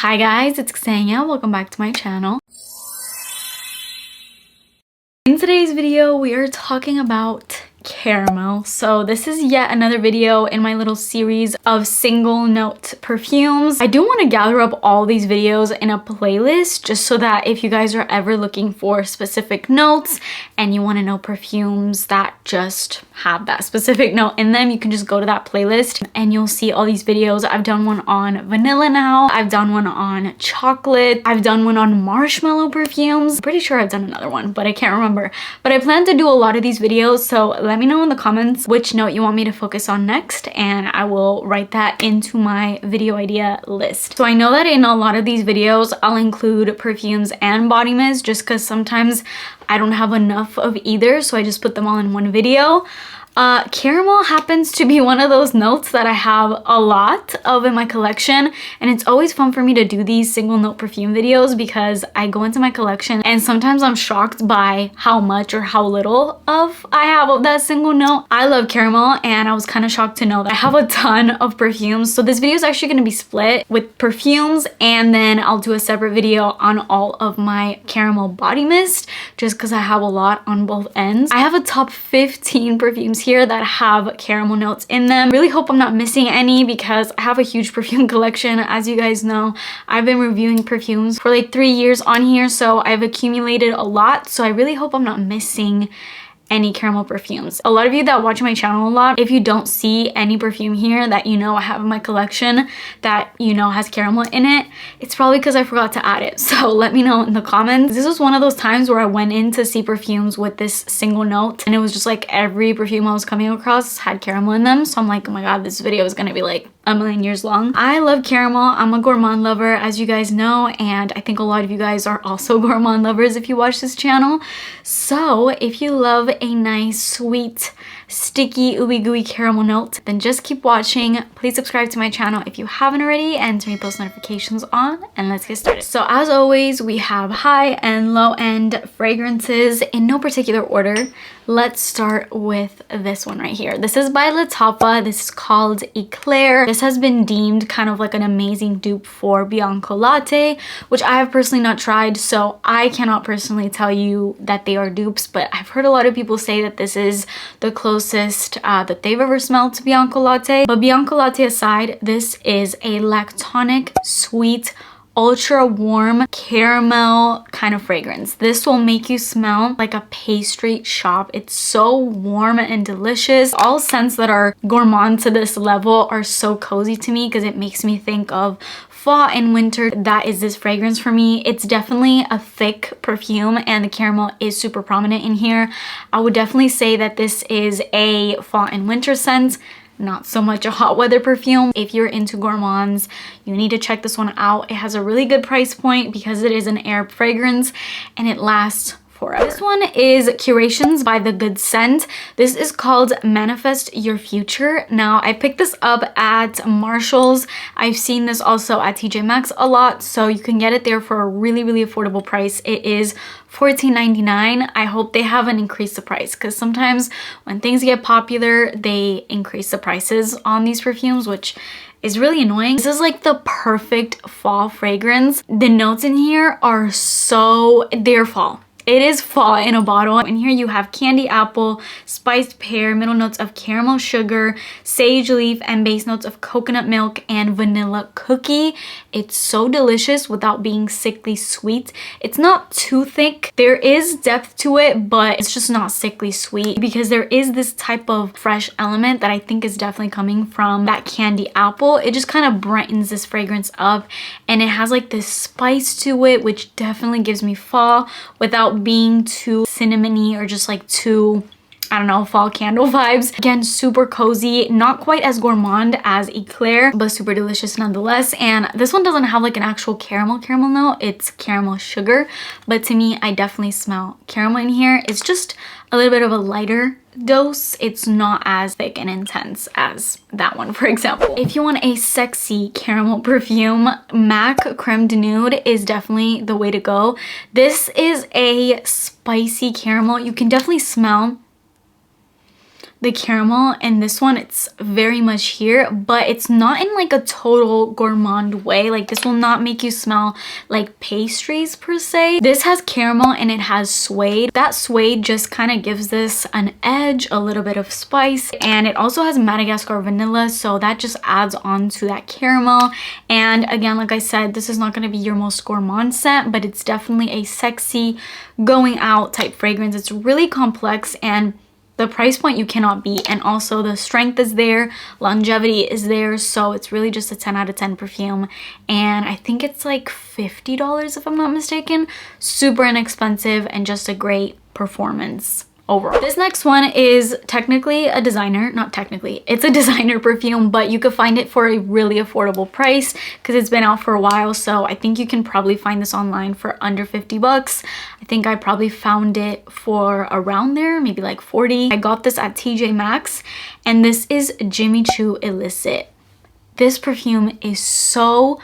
Hi guys, it's Ksenia. Welcome back to my channel. In today's video, we are talking about caramel. So this is yet another video in my little series of single note perfumes. I do want to gather up all these videos in a playlist just so that if you guys are ever looking for specific notes and you want to know perfumes that just have that specific note in them, you can just go to that playlist and you'll see all these videos. I've done one on vanilla now. I've done one on chocolate. I've done one on marshmallow perfumes. I'm pretty sure I've done another one, but I can't remember. But I plan to do a lot of these videos, so let me know in the comments which note you want me to focus on next and I will write that into my video idea list. So I know that in a lot of these videos I'll include perfumes and body mists just because sometimes I don't have enough of either, so I just put them all in one video. Caramel happens to be one of those notes that I have a lot of in my collection, and it's always fun for me to do these single note perfume videos because I go into my collection and sometimes I'm shocked by how much or how little of I have of that single note. I love caramel and I was kind of shocked to know that I have a ton of perfumes. So this video is actually going to be split with perfumes and then I'll do a separate video on all of my caramel body mist just because I have a lot on both ends. I have a top 15 perfumes here that have caramel notes in them. Really hope I'm not missing any because I have a huge perfume collection. As you guys know, I've been reviewing perfumes for like 3 years on here, so I've accumulated a lot. So I really hope I'm not missing any caramel perfumes. A lot of you that watch my channel a lot, if you don't see any perfume here that you know I have in my collection that you know has caramel in it, it's probably because I forgot to add it. So let me know in the comments. This was one of those times where I went in to see perfumes with this single note and it was just like every perfume I was coming across had caramel in them. So I'm like, oh my god, this video is gonna be like a million years long. I love caramel. I'm a gourmand lover, as you guys know, and I think a lot of you guys are also gourmand lovers if you watch this channel. So if you love a nice, sweet, sticky, ooey gooey caramel note, then just keep watching. Please subscribe to my channel if you haven't already and turn your post notifications on, and let's get started. So as always, we have high and low end fragrances in no particular order. Let's start with this one right here. This is by Latapa. This is called Eclair. This has been deemed kind of like an amazing dupe for Bianco Latte, which I have personally not tried, so I cannot personally tell you that they are dupes, but I've heard a lot of people say that this is the closest that they've ever smelled to Bianco Latte. But Bianco Latte aside, this is a lactonic, sweet, ultra warm caramel kind of fragrance. This will make you smell like a pastry shop. It's so warm and delicious. All scents that are gourmand to this level are so cozy to me because it makes me think of fall and winter. That is this fragrance for me. It's definitely a thick perfume and the caramel is super prominent in here. I would definitely say that this is a fall and winter scent, not so much a hot weather perfume. If you're into gourmands, you need to check this one out. It has a really good price point because it is an air fragrance and it lasts forever. This one is Curations by The Good Scent. This is called Manifest Your Future. Now, I picked this up at Marshall's. I've seen this also at TJ Maxx a lot, so you can get it there for a really, really affordable price. It is $14.99. I hope they haven't increased the price because sometimes when things get popular, they increase the prices on these perfumes, which is really annoying. This is like the perfect fall fragrance. The notes in here are they're fall. It is fall in a bottle. In here you have candy apple, spiced pear, middle notes of caramel sugar, sage leaf, and base notes of coconut milk and vanilla cookie. It's so delicious without being sickly sweet. It's not too thick. There is depth to it, but it's just not sickly sweet because there is this type of fresh element that I think is definitely coming from that candy apple. It just kind of brightens this fragrance up and it has like this spice to it, which definitely gives me fall without being too cinnamony or just like too, I don't know, fall candle vibes. Again, super cozy, not quite as gourmand as Eclair, but super delicious nonetheless. And this one doesn't have like an actual caramel note, it's caramel sugar. But to me, I definitely smell caramel in here. It's just a little bit of a lighter dose. It's not as thick and intense as that one, for example. If you want a sexy caramel perfume, MAC Creme de Nude is definitely the way to go. This is a spicy caramel. You can definitely smell the caramel, and this one it's very much here, but it's not in like a total gourmand way. Like this will not make you smell like pastries per se. This has caramel and it has suede. That suede just kind of gives this an edge, a little bit of spice, and it also has Madagascar vanilla, so that just adds on to that caramel. And again, like I said, this is not going to be your most gourmand scent, but it's definitely a sexy going out type fragrance. It's really complex, and the price point you cannot beat, and also the strength is there, longevity is there, so it's really just a 10 out of 10 perfume. And I think it's like $50 if I'm not mistaken. Super inexpensive and just a great performance overall. This next one is technically a designer, not technically, it's a designer perfume, but you could find it for a really affordable price because it's been out for a while. So I think you can probably find this online for under 50 bucks. I think I probably found it for around there, maybe like 40. I got this at TJ Maxx, and this is Jimmy Choo Illicit. This perfume is so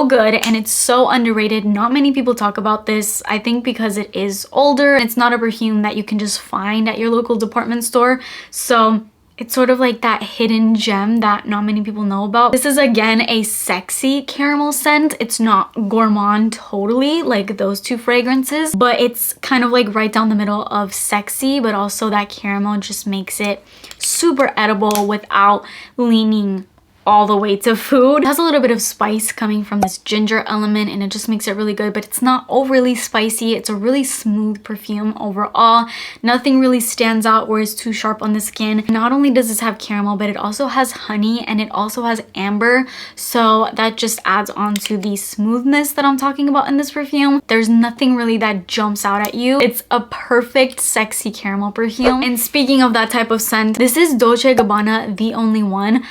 good, and it's so underrated. Not many people talk about this, I think because it is older. It's not a perfume that you can just find at your local department store, so it's sort of like that hidden gem that not many people know about. This is again a sexy caramel scent. It's not gourmand totally like those two fragrances, but it's kind of like right down the middle of sexy, but also that caramel just makes it super edible without leaning all the way to food. It has a little bit of spice coming from this ginger element, and it just makes it really good, but it's not overly spicy. It's a really smooth perfume overall. Nothing really stands out or is too sharp on the skin. Not only does this have caramel, but it also has honey, and it also has amber, so that just adds on to the smoothness that I'm talking about in this perfume. There's nothing really that jumps out at you. It's a perfect sexy caramel perfume. And speaking of that type of scent, this is Dolce & Gabbana The Only One.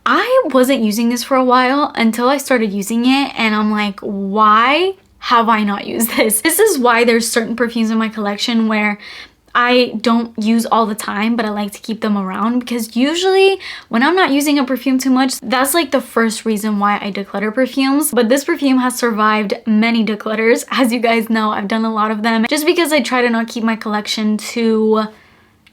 I wasn't using this for a while until I started using it, and I'm like, why have I not used this? This is why there's certain perfumes in my collection where I don't use all the time, but I like to keep them around, because usually when I'm not using a perfume too much, that's like the first reason why I declutter perfumes. But this perfume has survived many declutters. As you guys know, I've done a lot of them just because I try to not keep my collection too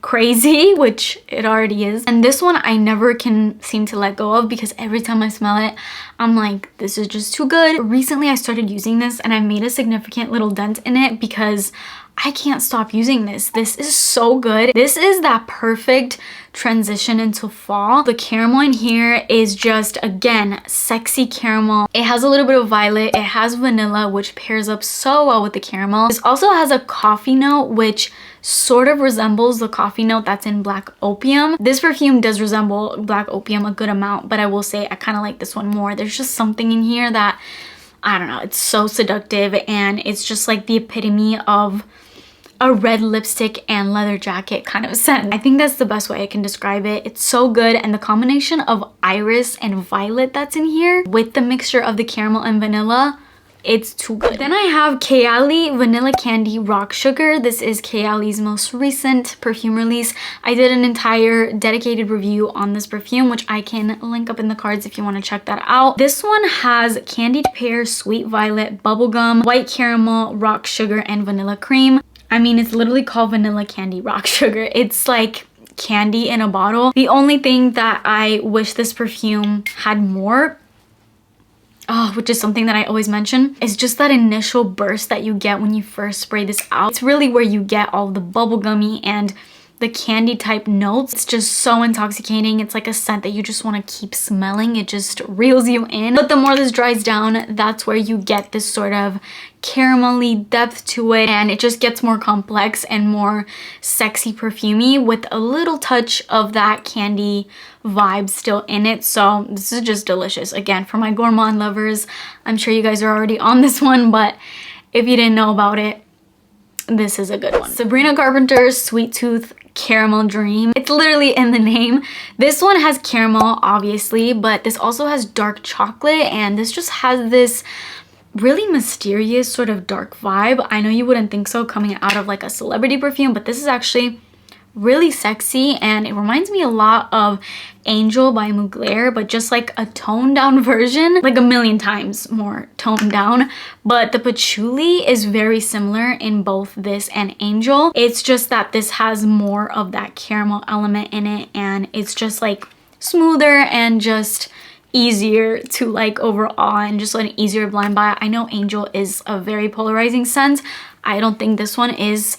crazy, which it already is. And this one I never can seem to let go of, because every time I smell it, I'm like, this is just too good. Recently I started using this, and I made a significant little dent in it because I can't stop using this. This is so good. This is that perfect transition into fall. The caramel in here is just, again, sexy caramel. It has a little bit of violet. It has vanilla, which pairs up so well with the caramel. This also has a coffee note, which sort of resembles the coffee note that's in Black Opium. This perfume does resemble Black Opium a good amount, but I will say I kind of like this one more. There's just something in here that, I don't know, it's so seductive, and it's just like the epitome of a red lipstick and leather jacket kind of scent. I think that's the best way I can describe it. It's so good, and the combination of iris and violet that's in here with the mixture of the caramel and vanilla, it's too good. Then I have Kayali Vanilla Candy Rock Sugar. This is Kayali's most recent perfume release. I did an entire dedicated review on this perfume, which I can link up in the cards if you want to check that out. This one has candied pear, sweet violet, bubblegum, white caramel, rock sugar, and vanilla cream. I mean, it's literally called Vanilla Candy Rock Sugar. It's like candy in a bottle. The only thing that I wish this perfume had more, which is something that I always mention, is just that initial burst that you get when you first spray this out. It's really where you get all the bubblegummy and the candy type notes. It's just so intoxicating. It's like a scent that you just want to keep smelling. It just reels you in. But the more this dries down, that's where you get this sort of caramelly depth to it, and it just gets more complex and more sexy perfumey with a little touch of that candy vibe still in it. So this is just delicious. Again, for my gourmand lovers, I'm sure you guys are already on this one, but if you didn't know about it, this is a good one. Sabrina Carpenter's Sweet Tooth Caramel Dream. It's literally in the name. This one has caramel, obviously, but this also has dark chocolate, and this just has this really mysterious sort of dark vibe. I know you wouldn't think so coming out of like a celebrity perfume, but this is actually really sexy, and it reminds me a lot of Angel by Mugler, but just like a toned down version, like a million times more toned down. But the patchouli is very similar in both this and Angel. It's just that this has more of that caramel element in it, and it's just like smoother and just easier to like overall, and just an easier blind buy. I know Angel is a very polarizing scent. I don't think this one is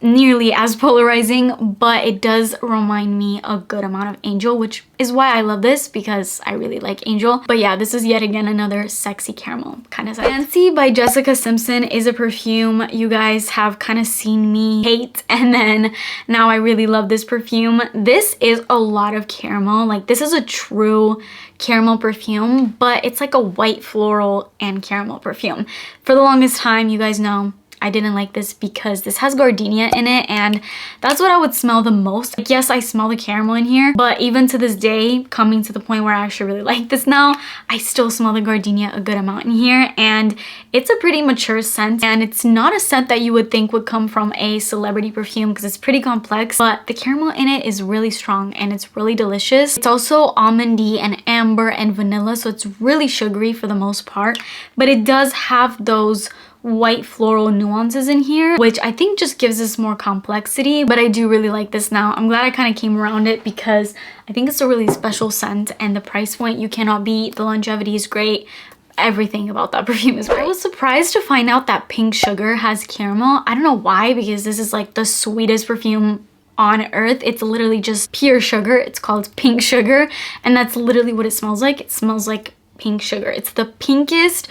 nearly as polarizing, but it does remind me a good amount of Angel, which is why I love this, because I really like Angel. But yeah, this is yet again another sexy caramel kind of scent. Fancy by Jessica Simpson is a perfume you guys have kind of seen me hate, and then now I really love this perfume. This is a lot of caramel. Like, this is a true caramel perfume, but it's like a white floral and caramel perfume. For the longest time, you guys know I didn't like this because this has gardenia in it, and that's what I would smell the most. Like, yes, I smell the caramel in here, but even to this day, coming to the point where I actually really like this now, I still smell the gardenia a good amount in here, and it's a pretty mature scent, and it's not a scent that you would think would come from a celebrity perfume because it's pretty complex, but the caramel in it is really strong and it's really delicious. It's also almondy and amber and vanilla, so it's really sugary for the most part, but it does have those white floral nuances in here, which I think just gives this more complexity. But I do really like this now. I'm glad I kind of came around it because I think it's a really special scent, and the price point you cannot beat. The longevity is great. Everything about that perfume is great. I was surprised to find out that Pink Sugar has caramel. I don't know why, because this is like the sweetest perfume on earth. It's literally just pure sugar. It's called Pink Sugar, and that's literally what it smells like. It smells like pink sugar. It's the pinkest,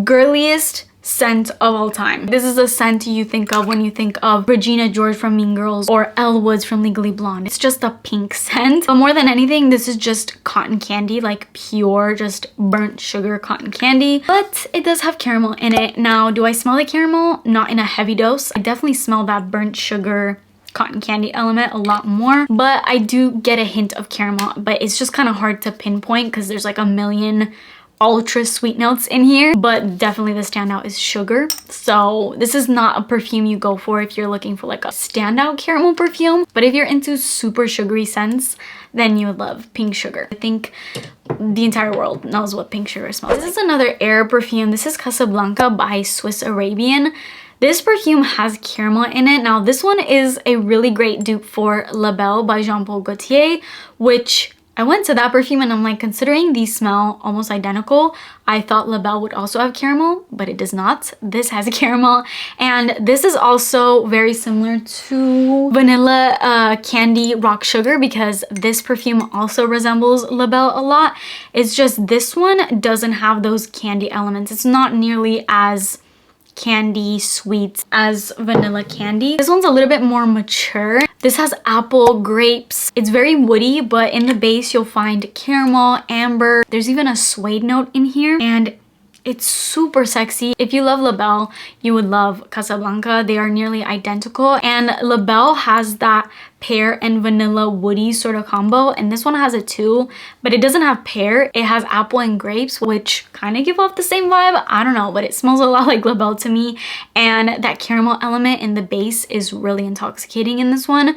girliest scent of all time. This is a scent you think of when you think of Regina George from Mean Girls or Elle Woods from Legally Blonde. It's just a pink scent. But more than anything, this is just cotton candy, like pure, just burnt sugar cotton candy. But it does have caramel in it. Now, do I smell the caramel? Not in a heavy dose. I definitely smell that burnt sugar cotton candy element a lot more, but I do get a hint of caramel, but it's just kind of hard to pinpoint because there's like a million ultra sweet notes in here. But definitely the standout is sugar. So this is not a perfume you go for if you're looking for like a standout caramel perfume, but if you're into super sugary scents, then you would love Pink Sugar. I think the entire world knows what Pink Sugar smells like. This is another air perfume. This is Casablanca by Swiss Arabian. This perfume has caramel in it. Now, this one is a really great dupe for La Belle by Jean Paul Gaultier, which I went to that perfume and I'm like, considering these smell almost identical, I thought La Belle would also have caramel, but it does not. This has caramel, and this is also very similar to Vanilla Candy Rock Sugar, because this perfume also resembles La Belle a lot. It's just this one doesn't have those candy elements. It's not nearly as candy sweet as Vanilla Candy. This one's a little bit more mature. This has apple, grapes. It's very woody, but in the base you'll find caramel, amber. There's even a suede note in here, and it's super sexy. If you love La Belle, you would love Casablanca. They are nearly identical, and La Belle has that pear and vanilla woody sort of combo, and this one has it too, but it doesn't have pear. It has apple and grapes, which kind of give off the same vibe. I don't know, but it smells a lot like La Belle to me, and that caramel element in the base is really intoxicating in this one.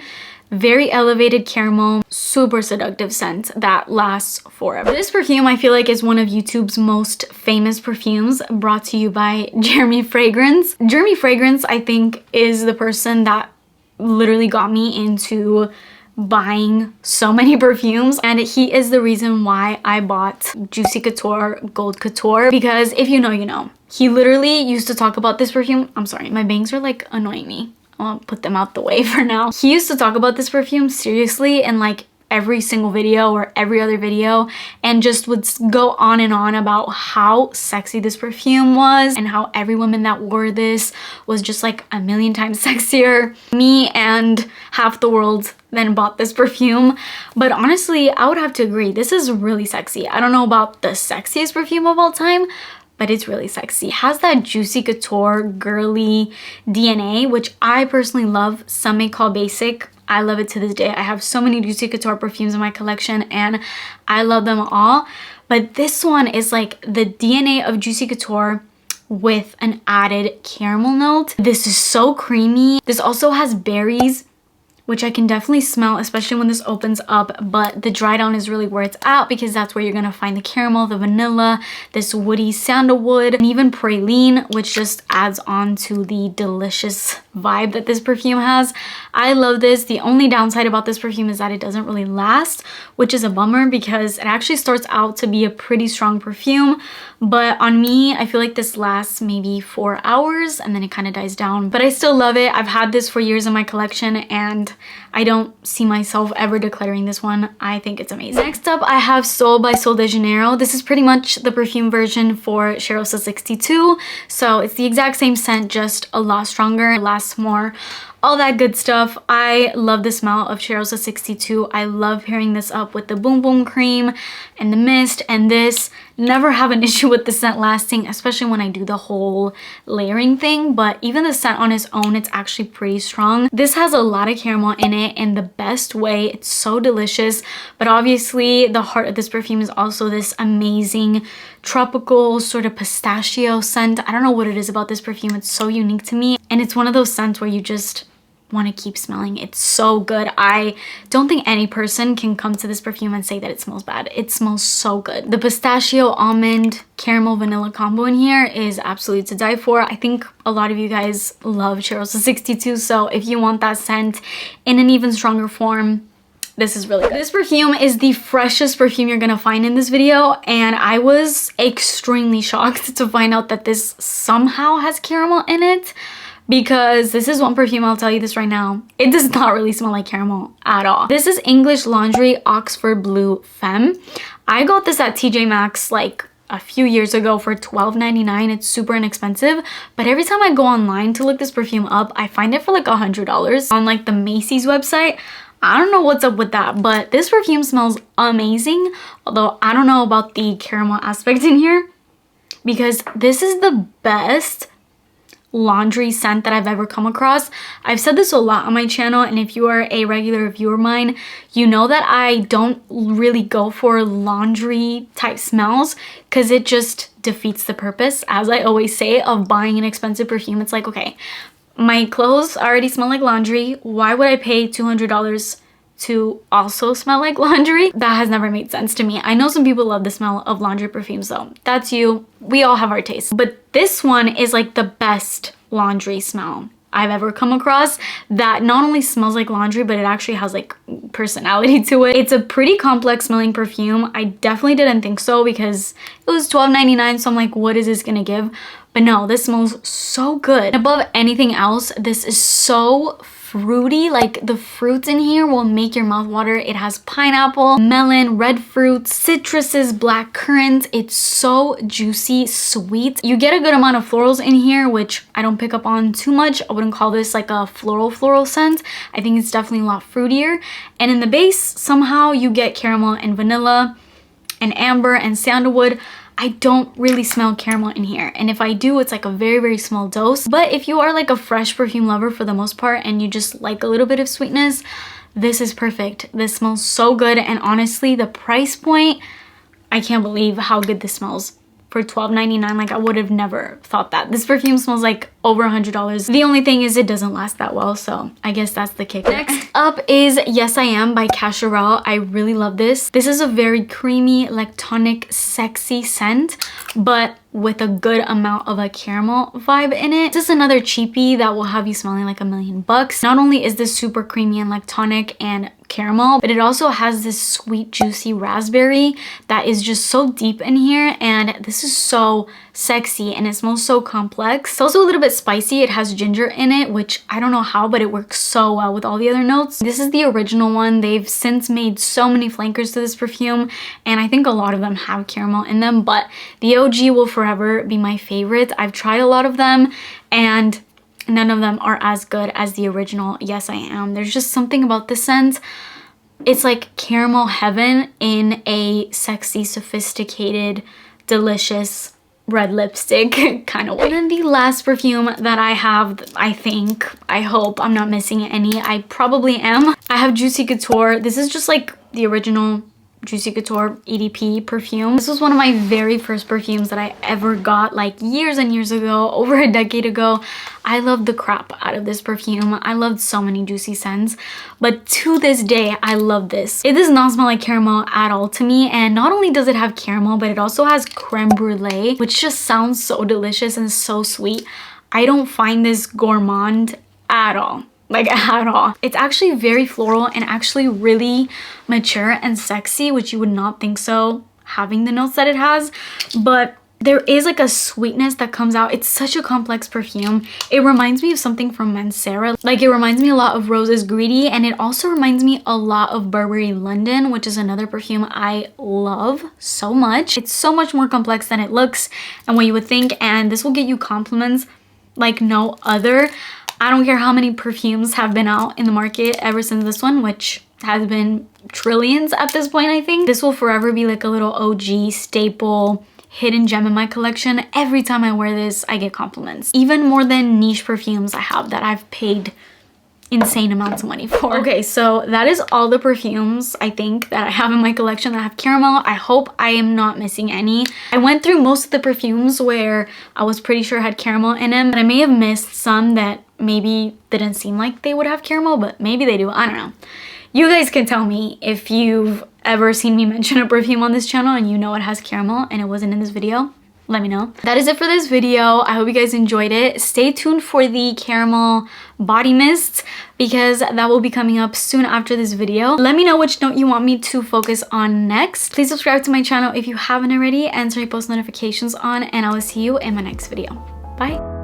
Very elevated caramel, super seductive scent that lasts forever. This perfume I feel like is one of YouTube's most famous perfumes, brought to you by Jeremy Fragrance. Jeremy Fragrance, I think, is the person that literally got me into buying so many perfumes, and he is the reason why I bought Juicy Couture Gold Couture, because if you know, you know. He literally used to talk about this perfume. I'm sorry, my bangs are like annoying me. I'll put them out the way for now. He used to talk about this perfume seriously in like every single video or every other video, and just would go on and on about how sexy this perfume was and how every woman that wore this was just like a million times sexier. Me and half the world then bought this perfume, but honestly I would have to agree, this is really sexy. I don't know about the sexiest perfume of all time, but it's really sexy. It has that Juicy Couture girly DNA, which I personally love. Some may call basic. I love it to this day. I have so many Juicy Couture perfumes in my collection and I love them all. But this one is like the DNA of Juicy Couture with an added caramel note. This is so creamy. This also has berries, which I can definitely smell, especially when this opens up, but the dry down is really where it's at because that's where you're gonna find the caramel, the vanilla, this woody sandalwood, and even praline, which just adds on to the delicious vibe that this perfume has. I love this. The only downside about this perfume is that it doesn't really last, which is a bummer because it actually starts out to be a pretty strong perfume, but on me, I feel like this lasts maybe 4 hours and then it kind of dies down, but I still love it. I've had this for years in my collection and I don't see myself ever declaring this one. I think it's amazing. Next up, I have Sol by Sol de Janeiro. This is pretty much the perfume version for Cheirosa 62. So it's the exact same scent, just a lot stronger, it lasts more, all that good stuff. I love the smell of Cheirosa 62. I love pairing this up with the Boom Boom Cream and the mist, and this never have an issue with the scent lasting, especially when I do the whole layering thing, but even the scent on its own, it's actually pretty strong. This has a lot of caramel in it in the best way. It's so delicious, but obviously the heart of this perfume is also this amazing tropical sort of pistachio scent. I don't know what it is about this perfume. It's so unique to me, and it's one of those scents where you just want to keep smelling. It's so good. I don't think any person can come to this perfume and say that it smells bad. It smells so good. The pistachio, almond, caramel, vanilla combo in here is absolutely to die for. I think a lot of you guys love Cheirosa 62, so if you want that scent in an even stronger form, this is really good. This perfume is the freshest perfume you're gonna find in this video, and I was extremely shocked to find out that this somehow has caramel in it, because this is one perfume, I'll tell you this right now, it does not really smell like caramel at all. This is English Laundry Oxford Blue Femme. I got this at TJ Maxx like a few years ago for $12.99. It's super inexpensive, but every time I go online to look this perfume up, I find it for like $100 on like the Macy's website. I don't know what's up with that, but this perfume smells amazing, although I don't know about the caramel aspect in here, because this is the best laundry scent that I've ever come across. I've said this a lot on my channel, and if you are a regular viewer of mine, you know that I don't really go for laundry type smells because it just defeats the purpose, as I always say, of buying an expensive perfume. It's like, okay, my clothes already smell like laundry. Why would I pay $200 to also smell like laundry? That has never made sense to me. I know some people love the smell of laundry perfumes though. That's you. We all have our tastes. But this one is like the best laundry smell I've ever come across that not only smells like laundry, but it actually has like personality to it. It's a pretty complex smelling perfume. I definitely didn't think so because it was $12.99, so I'm like, what is this gonna give? But no, this smells so good. Above anything else, this is so fruity. Like the fruits in here will make your mouth water. It has pineapple, melon, red fruits, citruses, black currants. It's so juicy, sweet. You get a good amount of florals in here, which I don't pick up on too much. I wouldn't call this like a floral scent. I think it's definitely a lot fruitier. And in the base, somehow you get caramel and vanilla and amber and sandalwood. I don't really smell caramel in here, and if I do, it's like a very, very small dose. But if you are like a fresh perfume lover for the most part and you just like a little bit of sweetness, this is perfect. This smells so good, and honestly, the price point, I can't believe how good this smells for $12.99. Like I would have never thought that. This perfume smells like over $100. The only thing is it doesn't last that well, so I guess that's the kick. Next up is Yes I Am by Cacharel. I really love this. This is a very creamy, lactonic, sexy scent, but with a good amount of a caramel vibe in it. This is another cheapie that will have you smelling like $1,000,000. Not only is this super creamy and lactonic and caramel, but it also has this sweet, juicy raspberry that is just so deep in here, and this is so sexy and it smells so complex. It's also a little bit spicy. It has ginger in it, which I don't know how, but it works so well with all the other notes. This is the original one. They've since made so many flankers to this perfume, and I think a lot of them have caramel in them, but the OG will forever be my favorite. I've tried a lot of them and none of them are as good as the original Yes I Am. There's just something about this scent. It's like caramel heaven in a sexy, sophisticated, delicious red lipstick kind of way. And then the last perfume that I have, I hope I'm not missing any. I probably am. I have Juicy Couture. This is just like the original Juicy Couture EDP perfume. This was one of my very first perfumes that I ever got, like years and years ago, over a decade ago. I loved the crap out of this perfume. I loved so many juicy scents, but to this day, I love this. It does not smell like caramel at all to me, and not only does it have caramel, but it also has creme brulee, which just sounds so delicious and so sweet. I don't find this gourmand at all. Like at all. It's actually very floral and actually really mature and sexy, which you would not think so having the notes that it has, but there is like a sweetness that comes out. It's such a complex perfume. It reminds me of something from Mancera. Like it reminds me a lot of Rose is Greedy, and it also reminds me a lot of Burberry London, which is another perfume I love so much. It's so much more complex than it looks and what you would think, and this will get you compliments like no other. I don't care how many perfumes have been out in the market ever since this one, which has been trillions at this point, I think. This will forever be like a little OG staple hidden gem in my collection. Every time I wear this, I get compliments. Even more than niche perfumes I have that I've paid insane amounts of money for. Okay, so that is all the perfumes I think that I have in my collection that have caramel. I hope I am not missing any. I went through most of the perfumes where I was pretty sure had caramel in them, and I may have missed some that maybe didn't seem like they would have caramel, but maybe they do. I don't know. You guys can tell me if you've ever seen me mention a perfume on this channel and you know it has caramel and it wasn't in this video. Let me know. That is it for this video. I hope you guys enjoyed it. Stay tuned for the caramel body mist because that will be coming up soon after this video. Let me know which note you want me to focus on next. Please subscribe to my channel if you haven't already and turn your post notifications on, and I will see you in my next video. Bye.